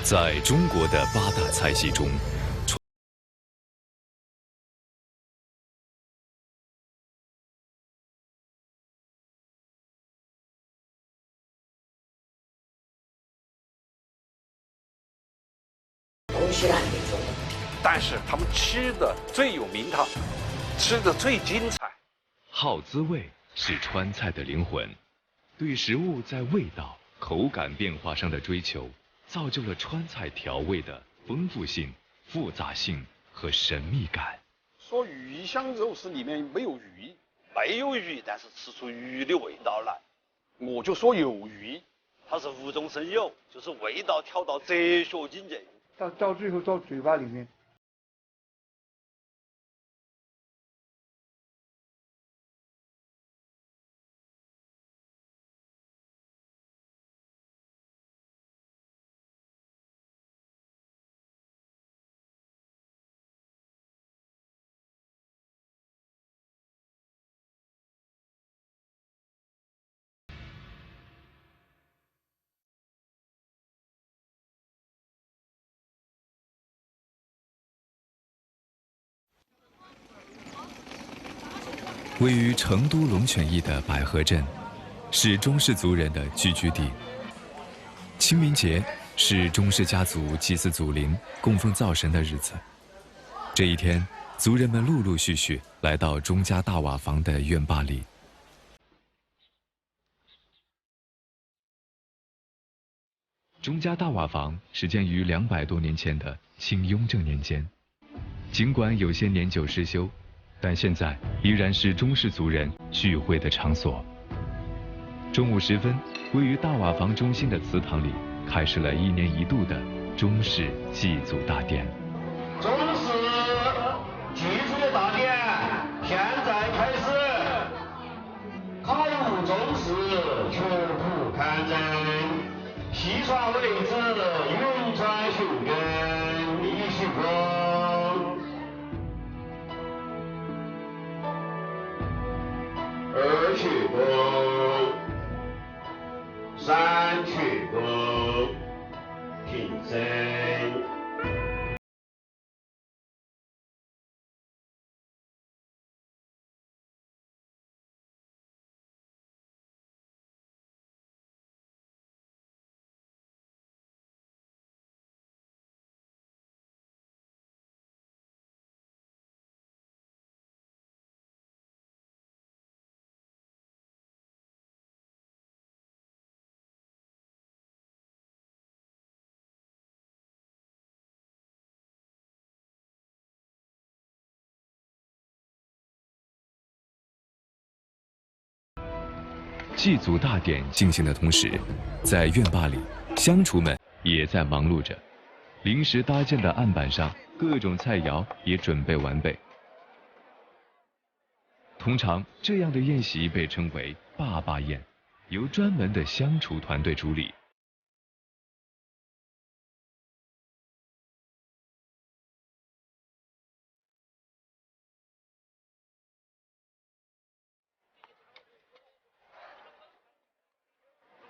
在中国的8大菜系中，东西南北中，但是他们吃的最有名堂，吃的最精彩。好滋味是川菜的灵魂，对食物在味道、口感变化上的追求，造就了川菜调味的丰富性、复杂性和神秘感。说鱼香肉丝里面没有鱼，没有鱼，但是吃出鱼的味道来。我就说有鱼，它是无中生有，就是味道调到哲学境界。到最后到嘴巴里面。位于成都龙泉驿的百合镇，是中氏族人的聚居地。清明节是中氏家族祭祀祖灵、供奉灶神的日子。这一天，族人们陆陆续续来到钟家大瓦房的院坝里。钟家大瓦房始建于200多年前的清雍正年间，尽管有些年久失修，但现在依然是中氏族人聚会的场所。中午时分，位于大瓦房中心的祠堂里，开始了1年1度的中氏祭祖大典。中氏祭祖大典现在开始，考入中氏，绝不看真，西传为子，云传修根，立续功。2阙功，3阙功，平身。祭祖大典进行的同时，在院坝里，乡厨们也在忙碌着。临时搭建的案板上，各种菜肴也准备完备。通常，这样的宴席被称为“坝坝宴”，由专门的乡厨团队主理。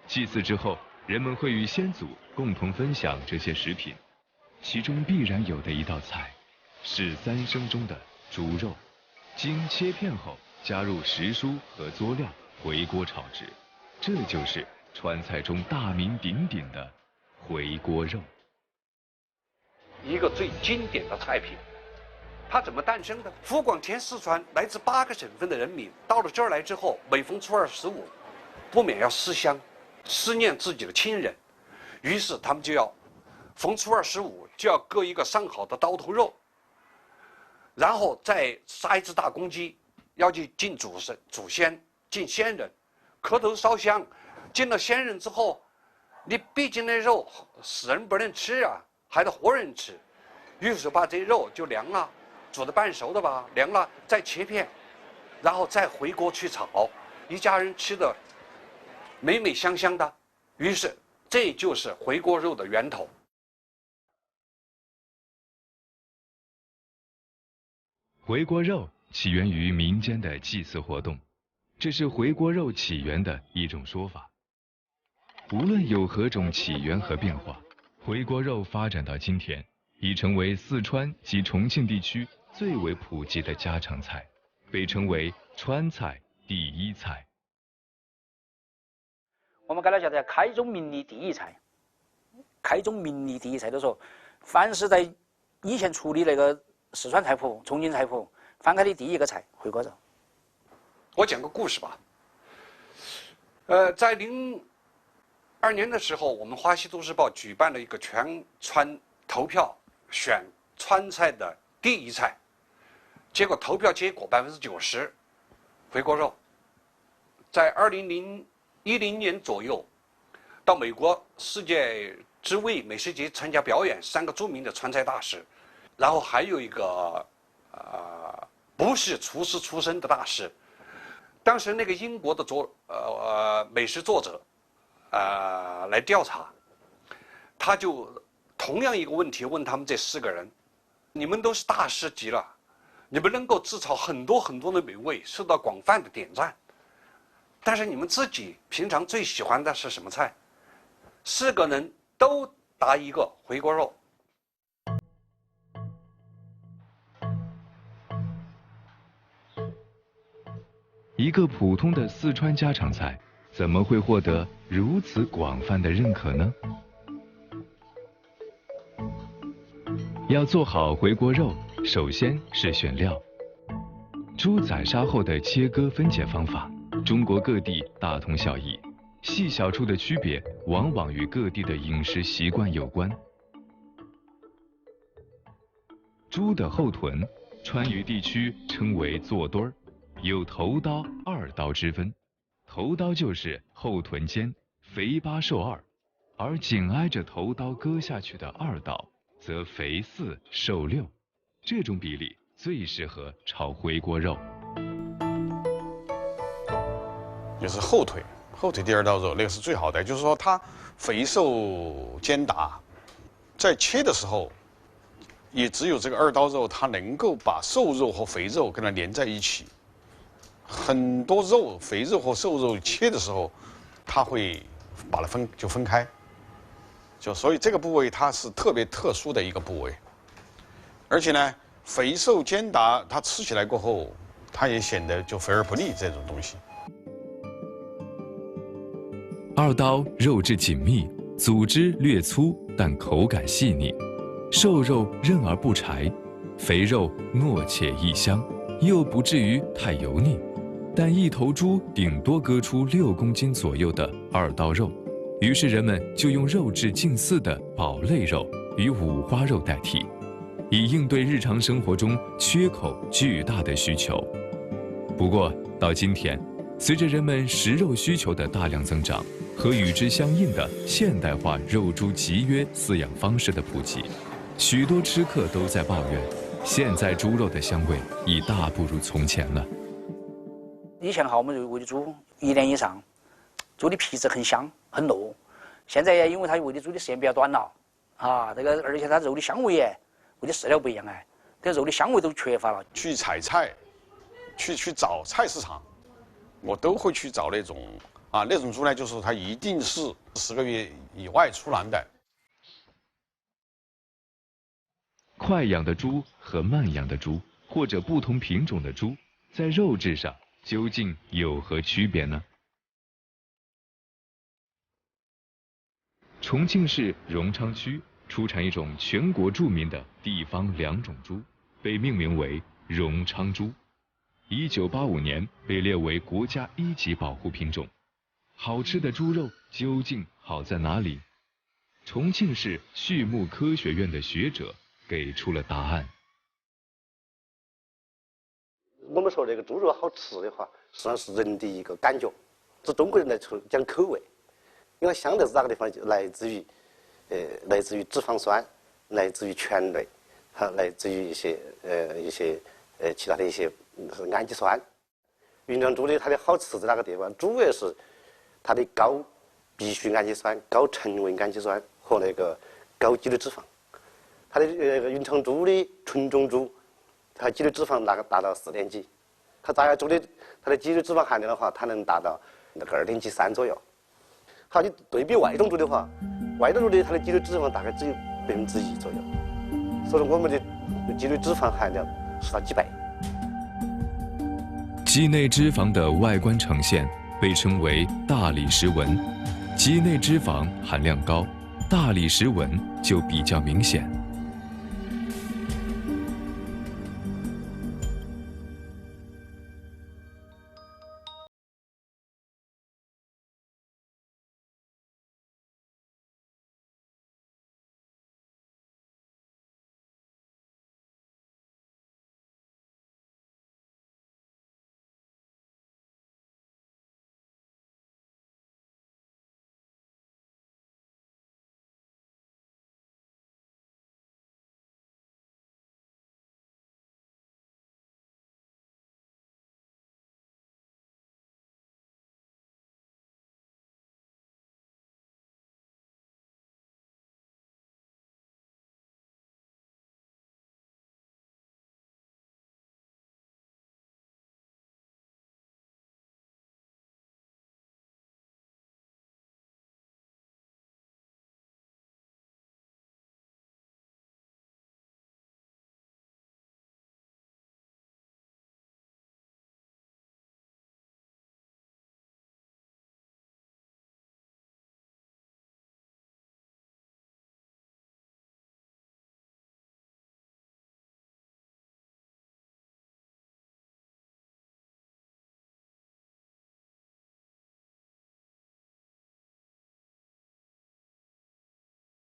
祭祀之后，人们会与先祖共同分享这些食品，其中必然有的一道菜，是3牲中的猪肉，经切片后加入时蔬和佐料回锅炒制，这就是川菜中大名鼎鼎的回锅肉。一个最经典的菜品。它怎么诞生的？湖广填四川来自8个省份的人民到了这儿来之后，每逢初2、15，不免要思乡，思念自己的亲人，于是他们就要逢初2、15就要割一个上好的刀头肉，然后再杀一只大公鸡，要去敬祖先、敬先人，磕头烧香。敬了先人之后，你毕竟那肉死人不能吃啊，还得活人吃，于是把这肉就凉了，煮的半熟的吧，凉了再切片，然后再回锅去炒，一家人吃的美美香香的，于是这就是回锅肉的源头。回锅肉起源于民间的祭祀活动，这是回锅肉起源的一种说法。无论有何种起源和变化，回锅肉发展到今天，已成为四川及重庆地区最为普及的家常菜，被称为川菜第一菜。我们给它叫做开宗明义第一菜。开宗明义第一菜都说，凡是在以前处理那个四川菜谱、重庆菜谱，翻开的第一个菜回锅肉。我讲个故事吧。在02年的时候，我们华西都市报举办了一个全川投票，选川菜的第一菜，结果投票结果90%回锅肉。在2010年左右，到美国世界之味美食节参加表演，3个著名的川菜大师，然后还有一个不是厨师出身的大师。当时那个英国的美食作者来调查，他就同样一个问题问他们这4个人：你们都是大师级了，你们能够制造很多很多的美味，受到广泛的点赞，但是你们自己平常最喜欢的是什么菜？4个人都答一个回锅肉。一个普通的四川家常菜，怎么会获得如此广泛的认可呢？要做好回锅肉，首先是选料。猪宰杀后的切割分解方法，中国各地大同小异，细小处的区别往往与各地的饮食习惯有关。猪的后臀，川渝地区称为坐墩儿，有头刀、二刀之分。头刀就是后臀尖，肥8瘦2，而紧挨着头刀割下去的二刀则肥4瘦6，这种比例最适合炒回锅肉。就是后腿第2道肉，那个是最好的，就是说它肥瘦兼达，在切的时候，也只有这个2刀肉，它能够把瘦肉和肥肉跟它连在一起。很多肉，肥肉和瘦肉切的时候，它会把它分开，所以这个部位它是特别特殊的一个部位，而且呢，肥瘦兼达，它吃起来过后，它也显得就肥而不腻这种东西。2刀肉质紧密，组织略粗，但口感细腻；瘦肉韧而不柴，肥肉糯且异香，又不至于太油腻。但一头猪顶多割出6公斤左右的2刀肉，于是人们就用肉质近似的宝类肉与五花肉代替，以应对日常生活中缺口巨大的需求。不过到今天，随着人们食肉需求的大量增长和与之相应的现代化肉猪集约饲养方式的普及，许多吃客都在抱怨，现在猪肉的香味已大不如从前了。以前我们喂的猪1年以上，猪的皮质很香很糯。现在因为它喂的猪的时间比较短了，而且它肉的香味喂的饲料不一样这肉的香味都缺乏了。去采菜，去找菜市场，我都会去找那种猪呢，就是它一定是10个月以外出栏的。快养的猪和慢养的猪，或者不同品种的猪，在肉质上究竟有何区别呢？重庆市荣昌区出产一种全国著名的地方2种猪，被命名为荣昌猪。1985年被列为国家1级保护品种。好吃的猪肉究竟好在哪里？重庆市畜牧科学院的学者给出了答案。我们说这个猪肉好吃的话，实际上是人的一个感觉。这中国人来讲口味，因为香在是哪个地方，就来自于脂肪酸，来自于醛类，来自于一些其他的一些氨基酸。云昌猪的它的好吃在哪个地方？主要是它的高必需氨基酸、高成为氨基酸和那个高肌肉脂肪。它的云昌猪的纯种猪，它肌肉脂肪达到4点几，它杂养猪的它的肌肉脂肪含量的话，它能达到那个2.73左右。好，你对比外种猪的话，外头肉的它的肌肉脂肪大概只有1%左右，所以说我们的肌肉脂肪含量是它几倍。肌内脂肪的外观呈现被称为大理石纹，肌内脂肪含量高，大理石纹就比较明显。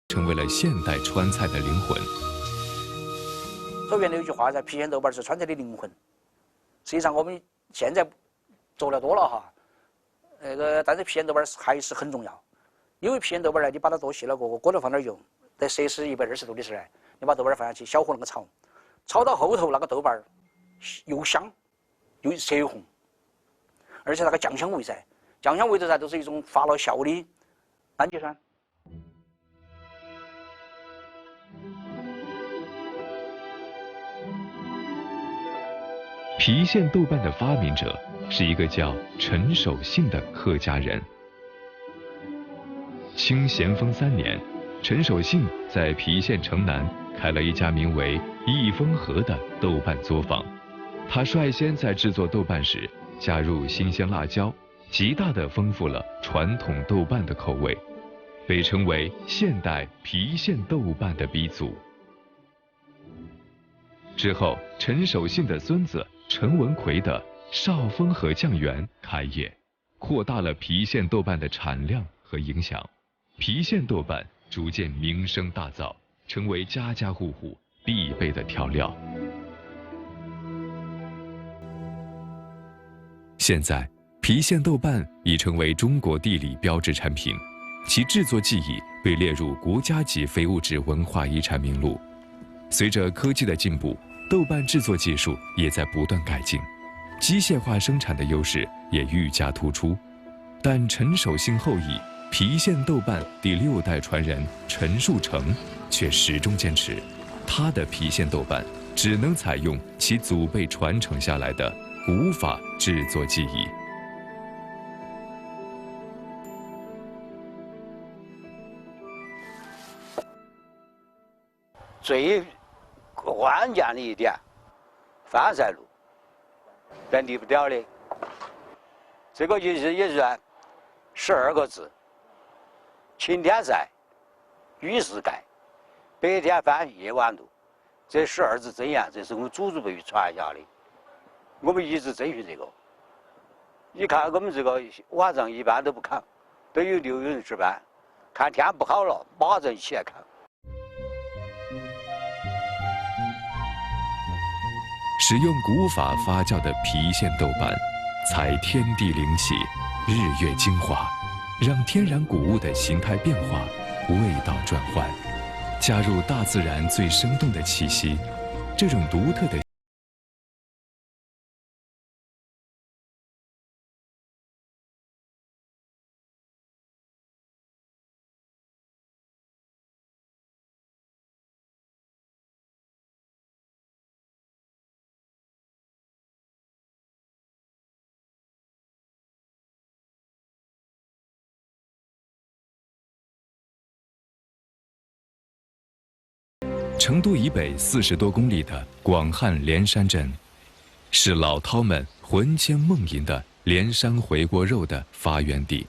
成为了现代川菜的灵魂。后边有一句话噻，郫县豆瓣是川菜的灵魂。实际上我们现在做了多了哈，但是郫县豆瓣还是很重要。因为郫县豆瓣呢，你把它剁细了锅头放点油，在摄氏120度的时候呢，你把豆瓣放下去，小火那个炒，炒到后头那个豆瓣又香又色红，而且那个酱香味噻，酱香味的噻都是一种发了酵的氨基酸。郫县豆瓣的发明者是一个叫陈守信的客家人。清咸丰3年，陈守信在郫县城南开了一家名为益丰和的豆瓣作坊。他率先在制作豆瓣时加入新鲜辣椒，极大地丰富了传统豆瓣的口味，被称为现代郫县豆瓣的鼻祖。之后，陈守信的孙子陈文奎的少丰和酱园开业，扩大了郫县豆瓣的产量和影响。郫县豆瓣逐渐名声大噪，成为家家户户必备的调料。现在，郫县豆瓣已成为中国地理标志产品，其制作技艺被列入国家级非物质文化遗产名录。随着科技的进步，豆瓣制作技术也在不断改进，机械化生产的优势也愈加突出。但陈守信后裔郫县豆瓣第6代传人陈树成却始终坚持，他的郫县豆瓣只能采用其祖辈传承下来的古法制作技艺。最关键的一点，翻晒路，人离不了的。这个意思也是12个字：晴天晒，雨时盖，白天翻，夜晚露。这12字真言，这是我们祖辈传下的，我们一直遵循这个。你看我们这个晚上一般都不看，都有人值班，看天不好了，马上起来看。使用古法发酵的郫县豆瓣，采天地灵气、日月精华，让天然谷物的形态变化、味道转换，加入大自然最生动的气息，这种独特的成都以北40多公里的广汉连山镇，是老饕们魂牵梦萦的连山回锅肉的发源地。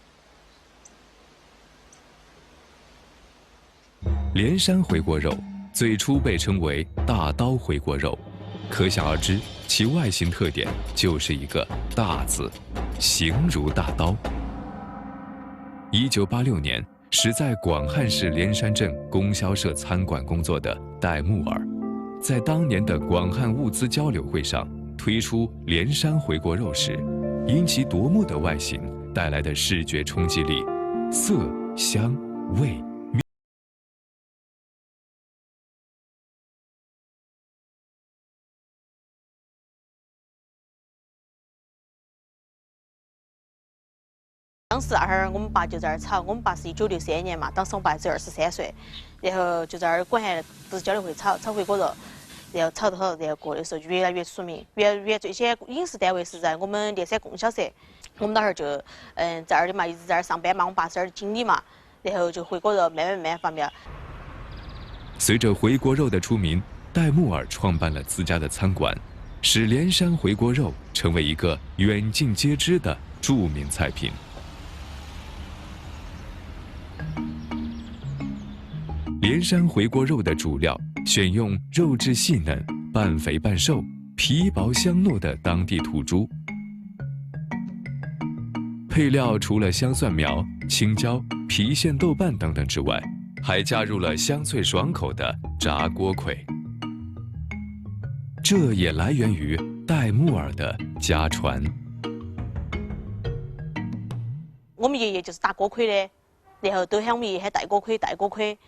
连山回锅肉最初被称为大刀回锅肉，可想而知，其外形特点就是一个大字，形如大刀。1986年，时在广汉市连山镇供销社餐馆工作的戴木尔，在当年的广汉物资交流会上推出连山回锅肉时，因其夺目的外形带来的视觉冲击力，色、香、味。当时那会儿我们爸就在那儿炒，我们爸是1963年嘛，当时我爸只23岁，然后就在那儿广汉物资交流会炒回锅肉，然后炒得好，然后过的时候就越来越出名。原最先饮食单位是在我们连山供销社，我们那会儿就在那儿的嘛，一直在那儿上班嘛，我们爸是那儿的经理嘛，然后就回锅肉慢慢发明。随着回锅肉的出名，戴木尔创办了自家的餐馆，使连山回锅肉成为一个远近皆知的著名菜品。连山回锅肉的主料选用肉质细嫩、半肥半瘦、皮薄香糯的当地土猪，配料除了香蒜苗、青椒、郫县豆瓣等等之外，还加入了香脆爽口的炸锅盔。这也来源于戴木尔的家传。我们爷爷就是打锅盔的，然后都喊我们爷爷喊戴锅盔，戴锅盔。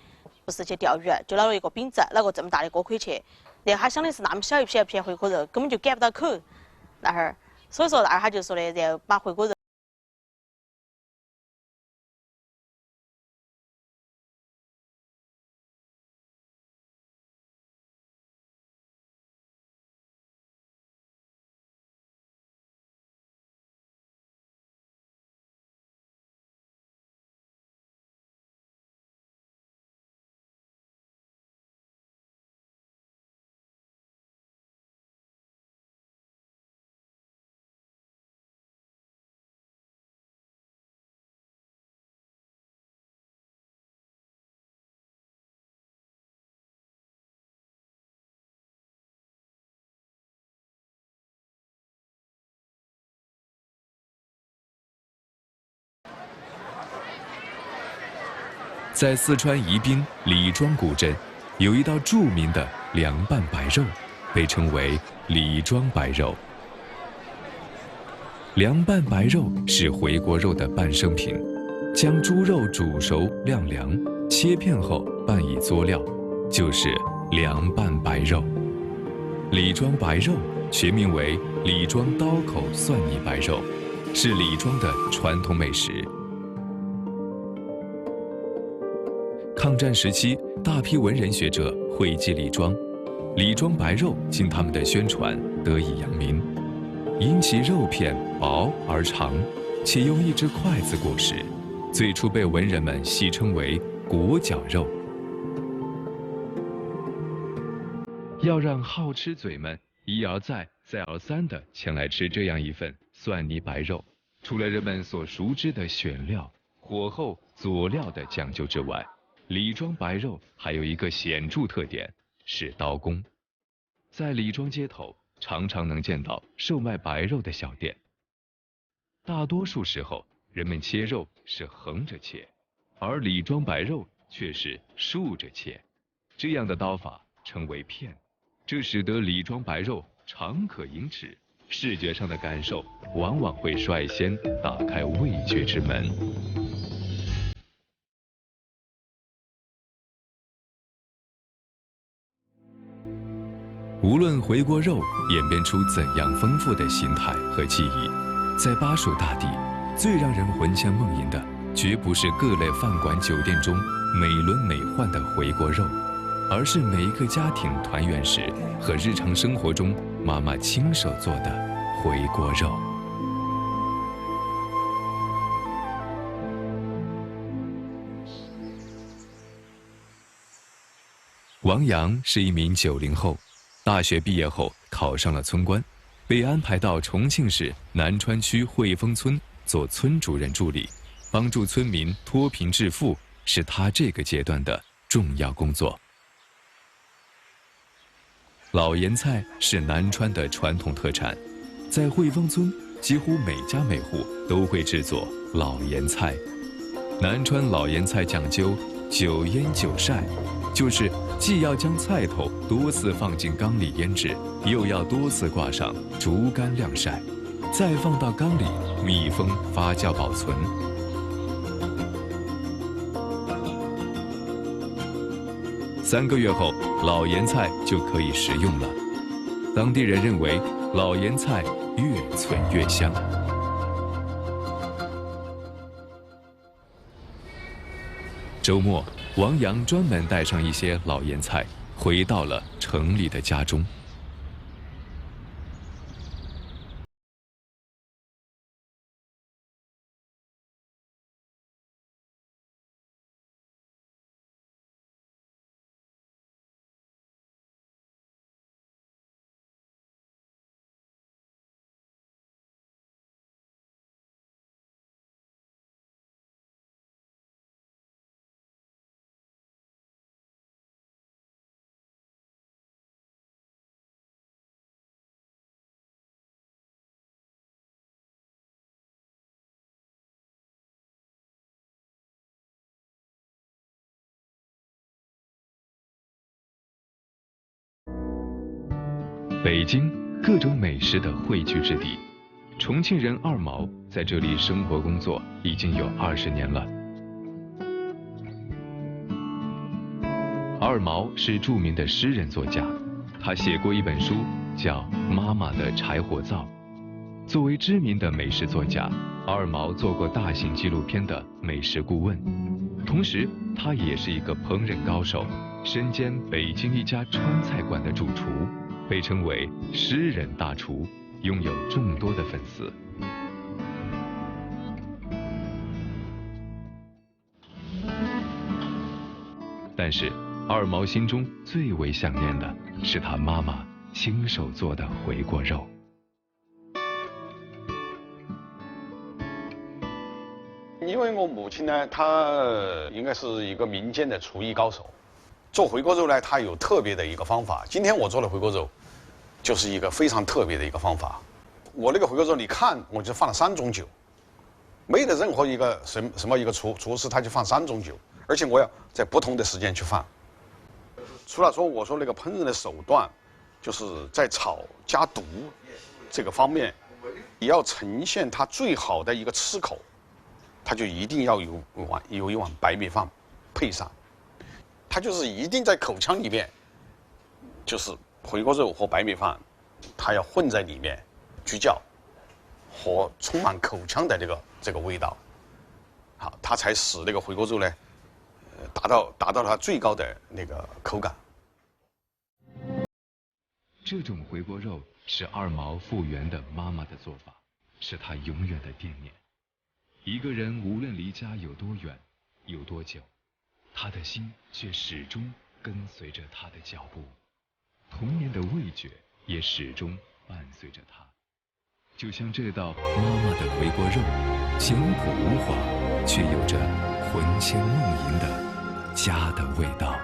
不是去钓鱼，就拿了一个饼子，拿个这么大的锅盔去，然后他想的是那么小一片回锅肉，根本就赶不到口那会儿，所以说那会儿他就说的，然后把回锅肉。在四川宜宾李庄古镇，有一道著名的凉拌白肉，被称为李庄白肉。凉拌白肉是回锅肉的半生品，将猪肉煮熟晾凉，切片后拌以佐料，就是凉拌白肉。李庄白肉全名为李庄刀口蒜泥白肉，是李庄的传统美食。抗战时期，大批文人学者汇集李庄，李庄白肉经他们的宣传得以扬名。因其肉片薄而长，且用一只筷子裹食，最初被文人们戏称为裹脚肉。要让好吃嘴们一而再、再而三地前来吃这样一份蒜泥白肉，除了人们所熟知的选料、火候、佐料的讲究之外，李庄白肉还有一个显著特点，是刀工。在李庄街头，常常能见到售卖白肉的小店。大多数时候，人们切肉是横着切，而李庄白肉却是竖着切，这样的刀法称为片，这使得李庄白肉长可盈尺，视觉上的感受往往会率先打开味觉之门。无论回锅肉演变出怎样丰富的形态和技艺，在巴蜀大地，最让人魂牵梦萦的，绝不是各类饭馆酒店中美轮美奂的回锅肉，而是每一个家庭团圆时和日常生活中妈妈亲手做的回锅肉。王阳是一名90后，大学毕业后考上了村官，被安排到重庆市南川区汇丰村做村主任助理，帮助村民脱贫致富是他这个阶段的重要工作。老盐菜是南川的传统特产，在汇丰村几乎每家每户都会制作老盐菜。南川老盐菜讲究9腌9晒，就是既要将菜头多次放进缸里腌制，又要多次挂上竹竿晾晒，再放到缸里密封发酵保存。3个月后，老盐菜就可以食用了。当地人认为，老盐菜越脆越香。周末，王阳专门带上一些老盐菜，回到了城里的家中。北京各种美食的汇聚之地，重庆人二毛在这里生活工作已经有20年了。二毛是著名的诗人作家，他写过一本书叫《妈妈的柴火灶》。作为知名的美食作家，二毛做过大型纪录片的美食顾问，同时他也是一个烹饪高手，身兼北京一家川菜馆的主厨，被称为诗人大厨，拥有众多的粉丝。但是二毛心中最为想念的是他妈妈亲手做的回锅肉。因为我母亲呢，她应该是一个民间的厨艺高手，做回锅肉呢，她有特别的一个方法。今天我做的回锅肉，就是一个非常特别的一个方法。我那个回锅肉，你看我就放了3种酒，没得任何一个什么一个厨师他就放3种酒，而且我要在不同的时间去放。除了说我说那个烹饪的手段，就是在炒加毒这个方面，也要呈现它最好的一个吃口。它就一定要有一碗白米饭配上，它就是一定在口腔里面，就是回锅肉和白米饭，它要混在里面聚焦，和充满口腔的这个味道，好，它才使那个回锅肉呢，达到它最高的那个口感。这种回锅肉是二毛复原的妈妈的做法，是他永远的惦念。一个人无论离家有多远，有多久，他的心却始终跟随着他的脚步，童年的味觉也始终伴随着他。就像这道妈妈的回锅肉，简朴无华，却有着魂牵梦萦的家的味道。